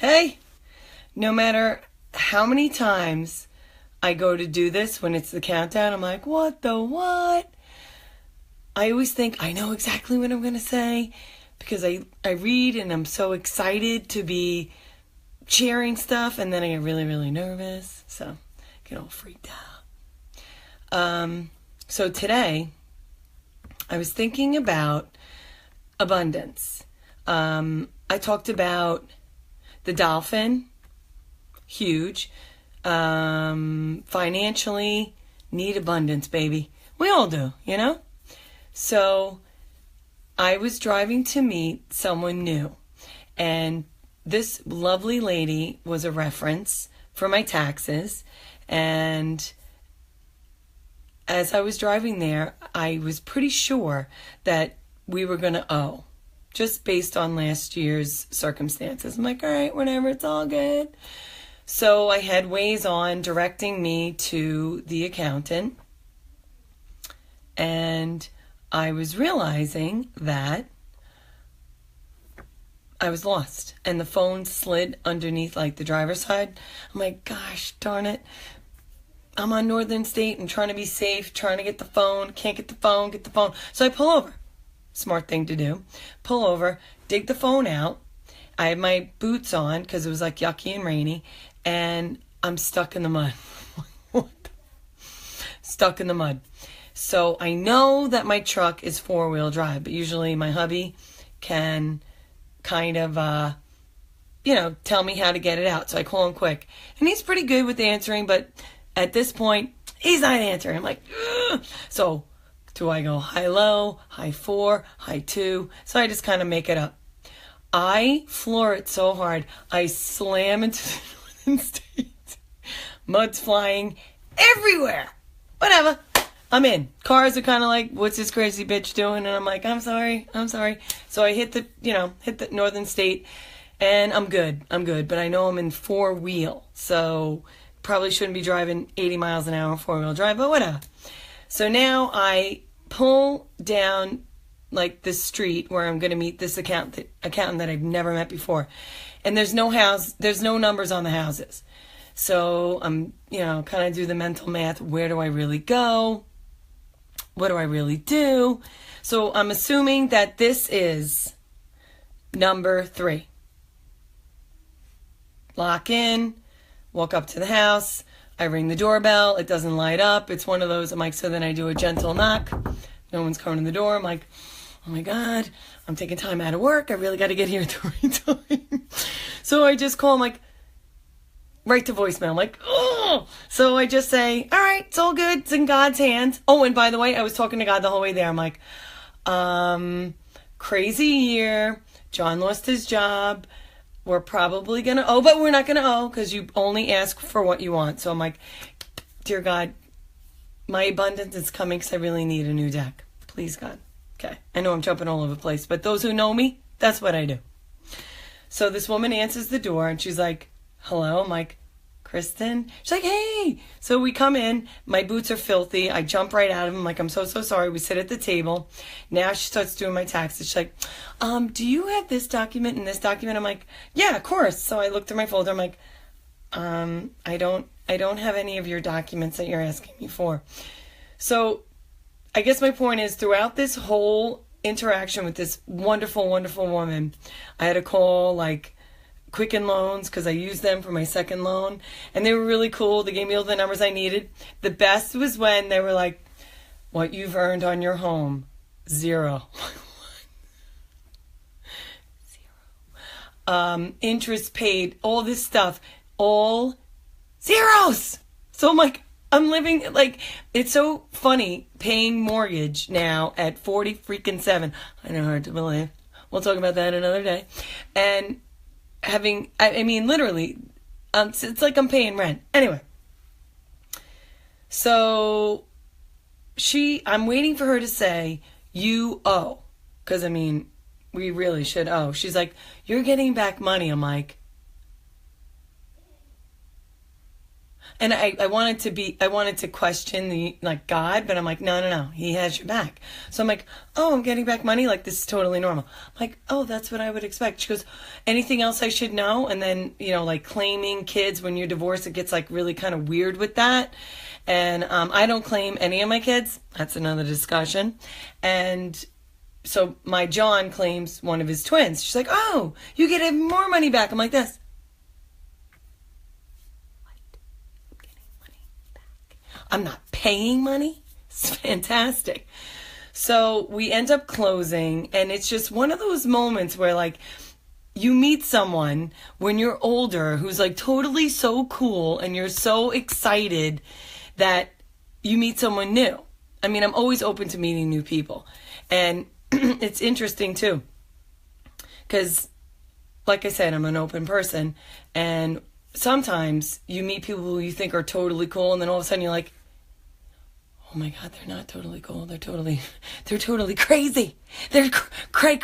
Hey, no matter how many times I go to do this when it's the countdown, I'm like, what the what? I always think I know exactly what I'm going to say because I read and I'm so excited to be sharing stuff, and then I get really, really nervous. So I get all freaked out. So today I was thinking about abundance. I talked about the dolphin, huge. Financially, need abundance, baby. We all do, you know? So I was driving to meet someone new, and this lovely lady was a reference for my taxes, and as I was driving there, I was pretty sure that we were going to owe, just based on last year's circumstances. I'm like, all right, whatever, it's all good. So I had Waze on directing me to the accountant, and I was realizing that I was lost, and the phone slid underneath like the driver's side. I'm like, gosh darn it. I'm on Northern State and trying to be safe, trying to get the phone, can't get the phone. So I pull over. Smart thing to do. Pull over, dig the phone out. I had my boots on because it was like yucky and rainy, and I'm stuck in the mud. Stuck in the mud. So I know that my truck is 4-wheel drive, but usually my hubby can kind of, tell me how to get it out. So I call him quick. And he's pretty good with answering, but at this point, he's not answering. I'm like, ugh. So do I go high-low, high-4, high-2? So I just kind of make it up. I floor it so hard, I slam into the Northern State. Mud's flying everywhere. Whatever. I'm in. Cars are kind of like, what's this crazy bitch doing? And I'm like, I'm sorry. So I hit the Northern State, and I'm good. But I know I'm in 4-wheel, so probably shouldn't be driving 80 miles an hour 4-wheel drive, but whatever. So now I pull down like this street where I'm going to meet this accountant that I've never met before. And there's no numbers on the houses. So I'm, kind of do the mental math. Where do I really go? What do I really do? So I'm assuming that this is number 3. Lock in, walk up to the house. I ring the doorbell. It doesn't light up. It's one of those, I'm like, so then I do a gentle knock. No one's coming to the door. I'm like, oh my God, I'm taking time out of work. I really got to get here at the right time. So I just call, I'm like, right to voicemail. I'm like, oh. So I just say, all right, it's all good. It's in God's hands. Oh, and by the way, I was talking to God the whole way there. I'm like, crazy year. John lost his job. We're probably going to owe, but we're not going to owe because you only ask for what you want. So I'm like, dear God, my abundance is coming because I really need a new deck. Please, God. Okay. I know I'm jumping all over the place, but those who know me, that's what I do. So this woman answers the door and she's like, hello. I'm like, Kristen? She's like, hey. So we come in. My boots are filthy. I jump right out of them. Like, I'm so sorry. We sit at the table. Now she starts doing my taxes. She's like, do you have this document and this document? I'm like, yeah, of course. So I looked at my folder. I'm like, I don't have any of your documents that you're asking me for. So I guess my point is, throughout this whole interaction with this wonderful, wonderful woman, I had to call like Quicken Loans because I used them for my second loan, and they were really cool. They gave me all the numbers I needed. The best was when they were like, what you've earned on your home, 0. 0. Interest paid, all this stuff, all zeros. So I'm like, I'm living like, it's so funny paying mortgage now at 47. I know, hard to believe. We'll talk about that another day. And having, I mean, literally, it's like I'm paying rent. Anyway. So I'm waiting for her to say, you owe. Because, I mean, we really should owe. She's like, you're getting back money. I'm like, And I wanted to question the, like, God, but I'm like, no, he has your back. So I'm like, oh, I'm getting back money? Like, this is totally normal. I'm like, oh, that's what I would expect. She goes, anything else I should know? And then, like, claiming kids when you're divorced, it gets, like, really kind of weird with that. And I don't claim any of my kids. That's another discussion. And so my John claims one of his twins. She's like, oh, you get more money back. I'm like this. I'm not paying money. It's fantastic. So we end up closing, and it's just one of those moments where, like, you meet someone when you're older who's, like, totally so cool, and you're so excited that you meet someone new. I mean, I'm always open to meeting new people. And it's interesting, too, because, like I said, I'm an open person, and sometimes you meet people who you think are totally cool, and then all of a sudden you're like, oh my God, they're not totally cool. They're totally crazy. They're cray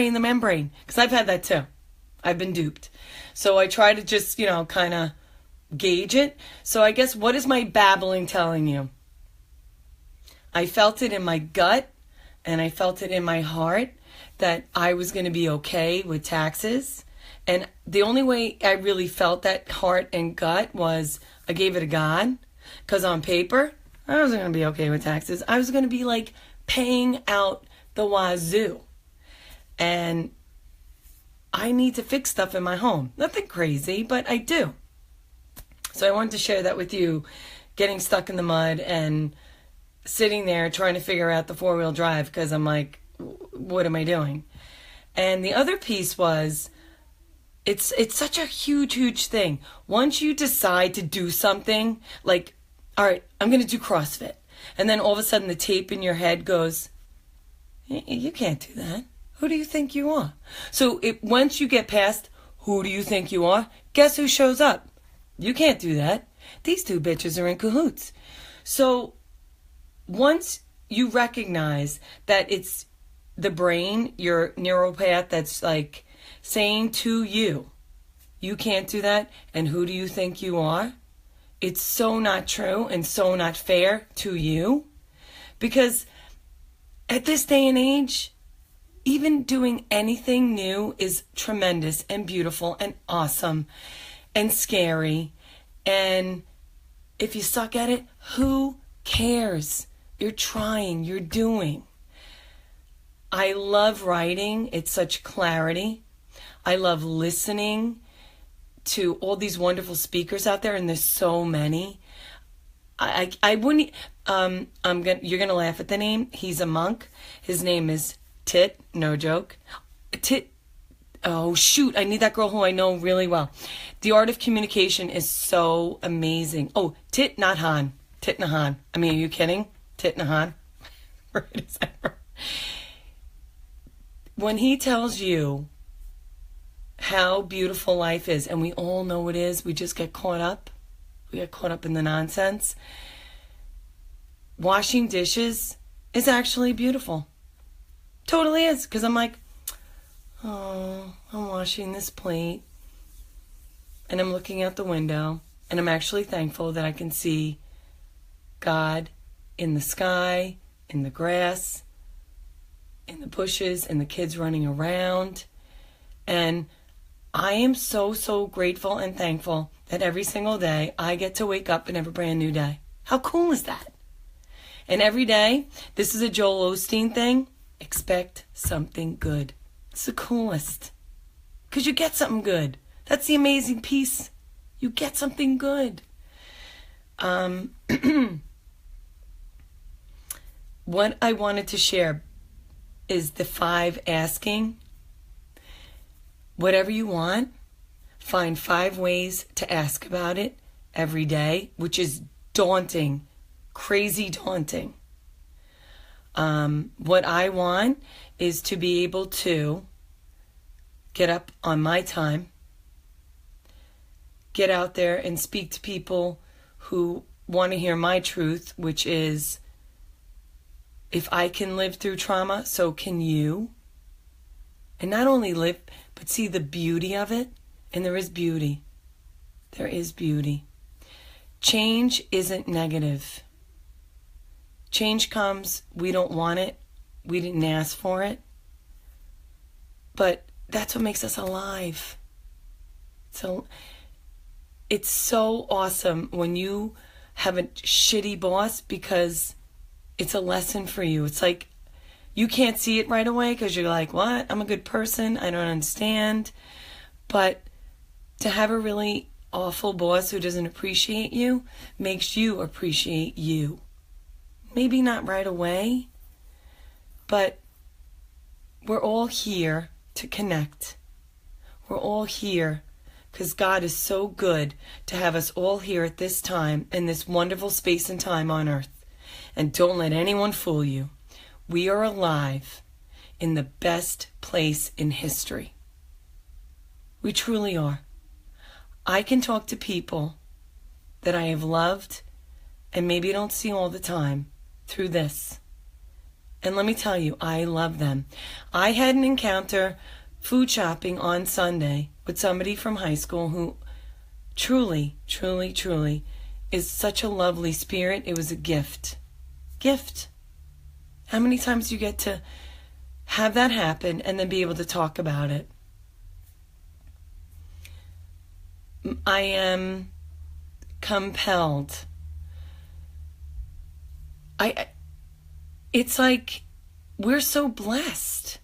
in the membrane. Because I've had that too. I've been duped. So I try to just, kind of gauge it. So I guess, what is my babbling telling you? I felt it in my gut, and I felt it in my heart that I was going to be okay with taxes. And the only way I really felt that heart and gut was I gave it to God. Because on paper, I wasn't going to be okay with taxes. I was going to be, like, paying out the wazoo. And I need to fix stuff in my home. Nothing crazy, but I do. So I wanted to share that with you, getting stuck in the mud and sitting there trying to figure out the four-wheel drive, because I'm like, what am I doing? And the other piece was, it's such a huge thing. Once you decide to do something, like, all right, I'm going to do CrossFit. And then all of a sudden the tape in your head goes, you can't do that. Who do you think you are? So once you get past, who do you think you are? Guess who shows up? You can't do that. These two bitches are in cahoots. So once you recognize that it's the brain, your neuropath, that's like saying to you, you can't do that, and who do you think you are? It's so not true and so not fair to you. Because at this day and age, even doing anything new is tremendous and beautiful and awesome and scary. And if you suck at it, who cares? You're trying, you're doing. I love writing. It's such clarity. I love listening to all these wonderful speakers out there, and there's so many. I wouldn't. You're gonna laugh at the name. He's a monk. His name is Tit. No joke. Tit. Oh shoot! I need that girl who I know really well. The Art of Communication is so amazing. Oh, Tit Nhat Hanh. Tit Nhat Hanh. I mean, are you kidding? Tit Nhat Hanh. Right? When he tells you how beautiful life is, and we all know it is, we just get caught up. We get caught up in the nonsense. Washing dishes is actually beautiful. Totally is. Because I'm like, oh, I'm washing this plate, and I'm looking out the window, and I'm actually thankful that I can see God in the sky, in the grass, in the bushes, and the kids running around. And I am so grateful and thankful that every single day I get to wake up and have a brand new day. How cool is that? And every day, this is a Joel Osteen thing, expect something good. It's the coolest. Because you get something good. That's the amazing piece. You get something good. What I wanted to share is the 5 asking. Whatever you want, find 5 ways to ask about it every day, which is daunting, crazy daunting. What I want is to be able to get up on my time, get out there and speak to people who want to hear my truth, which is, if I can live through trauma, so can you. And not only live, but see the beauty of it. And there is beauty. There is beauty. change isn't negative. Change comes, we don't want it, we didn't ask for it, but that's what makes us alive. So it's so awesome when you have a shitty boss, because it's a lesson for you. It's like you can't see it right away because you're like, what? I'm a good person. I don't understand. But to have a really awful boss who doesn't appreciate you makes you appreciate you. Maybe not right away, but we're all here to connect. We're all here because God is so good to have us all here at this time in this wonderful space and time on earth. And don't let anyone fool you. We are alive in the best place in history. We truly are. I can talk to people that I have loved and maybe don't see all the time through this. And let me tell you, I love them. I had an encounter food shopping on Sunday with somebody from high school who truly, truly, truly is such a lovely spirit. It was a gift. Gift. How many times do you get to have that happen and then be able to talk about it? I am compelled. It's like we're so blessed.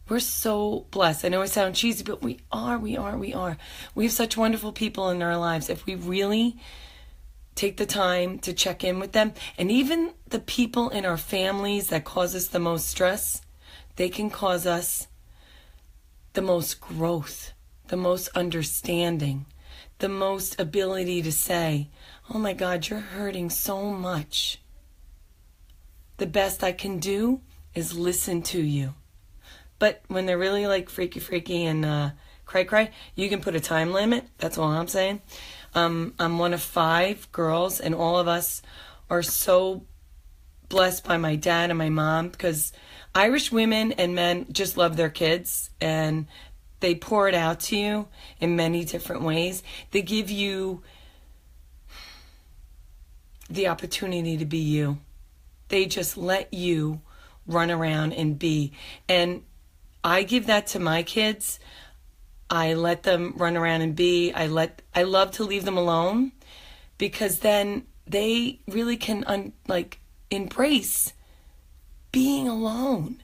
We're so blessed. I know I sound cheesy, but we are. We have such wonderful people in our lives. If we really take the time to check in with them, and even the people in our families that cause us the most stress, they can cause us the most growth, the most understanding, the most ability to say, oh my God, you're hurting so much. The best I can do is listen to you. But when they're really like freaky and cray, you can put a time limit. That's all I'm saying. I'm one of 5 girls, and all of us are so blessed by my dad and my mom, because Irish women and men just love their kids, and they pour it out to you in many different ways. They give you the opportunity to be you. They just let you run around and be. And I give that to my kids. I let them run around and be. I love to leave them alone, because then they really can embrace being alone.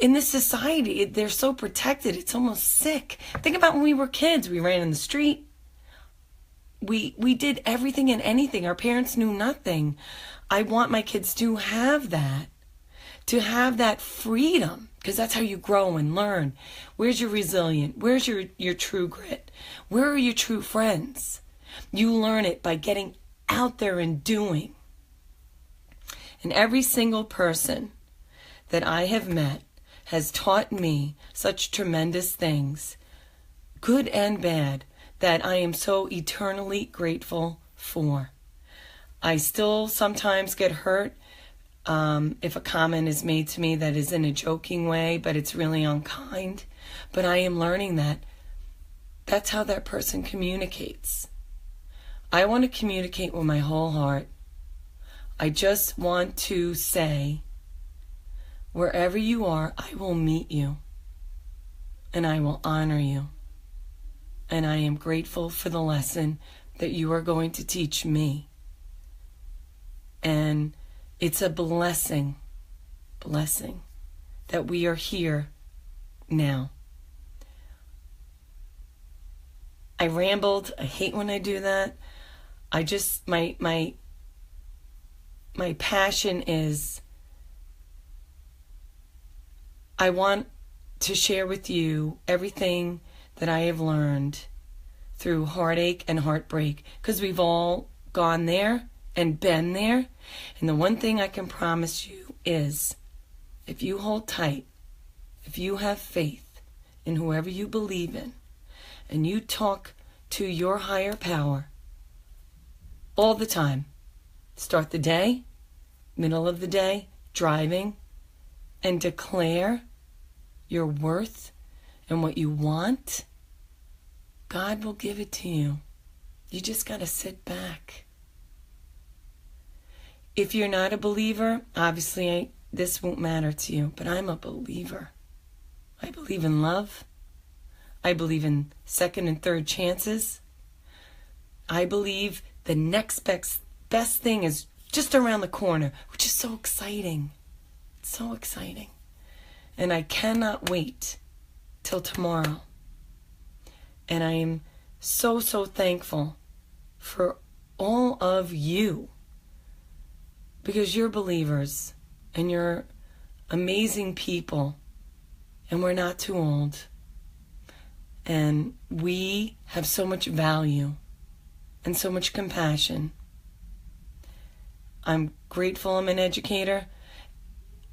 In this society, they're so protected. It's almost sick. Think about when we were kids. We ran in the street. We did everything and anything. Our parents knew nothing. I want my kids to have that freedom, because that's how you grow and learn. Where's your resilient? Where's your true grit? Where are your true friends? You learn it by getting out there and doing. And every single person that I have met has taught me such tremendous things, good and bad, that I am so eternally grateful for. I still sometimes get hurt if a comment is made to me that is in a joking way, but it's really unkind. But I am learning that that's how that person communicates. I want to communicate with my whole heart. I just want to say, wherever you are, I will meet you, and I will honor you. And I am grateful for the lesson that you are going to teach me. And it's a blessing that we are here now. I rambled. I hate when I do that. I just, my passion is, I want to share with you everything that I have learned through heartache and heartbreak, because we've all gone there and been there. And the one thing I can promise you is, if you hold tight, if you have faith in whoever you believe in, and you talk to your higher power all the time, start the day, middle of the day, driving, and declare your worth and what you want, God will give it to you. You just got to sit back. If you're not a believer, obviously this won't matter to you, but I'm a believer. I believe in love. I believe in second and third chances. I believe the next best thing is just around the corner, which is so exciting. It's so exciting. And I cannot wait till tomorrow. And I am so, so thankful for all of you, because you're believers and you're amazing people, and we're not too old, and we have so much value and so much compassion. I'm grateful I'm an educator.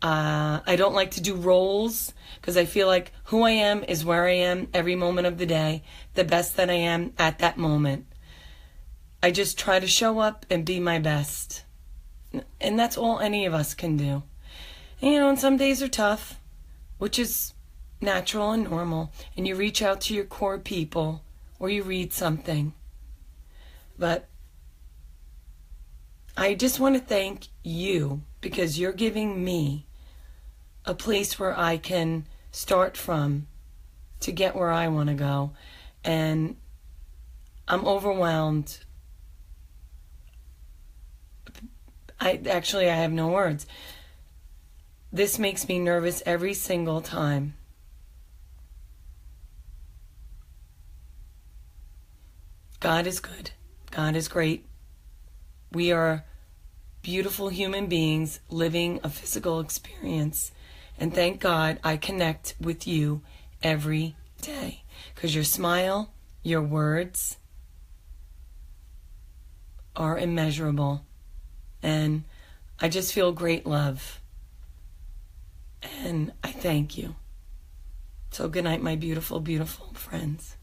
I don't like to do roles because I feel like who I am is where I am every moment of the day, the best that I am at that moment. I just try to show up and be my best. And that's all any of us can do. And, and some days are tough, which is natural and normal. And you reach out to your core people or you read something. But I just want to thank you because you're giving me a place where I can start from to get where I want to go. And I'm overwhelmed. I have no words. This makes me nervous every single time. God is good. God is great. We are beautiful human beings living a physical experience. And thank God I connect with you every day. Because your smile, your words are immeasurable. And I just feel great love. And I thank you. So good night, my beautiful, beautiful friends.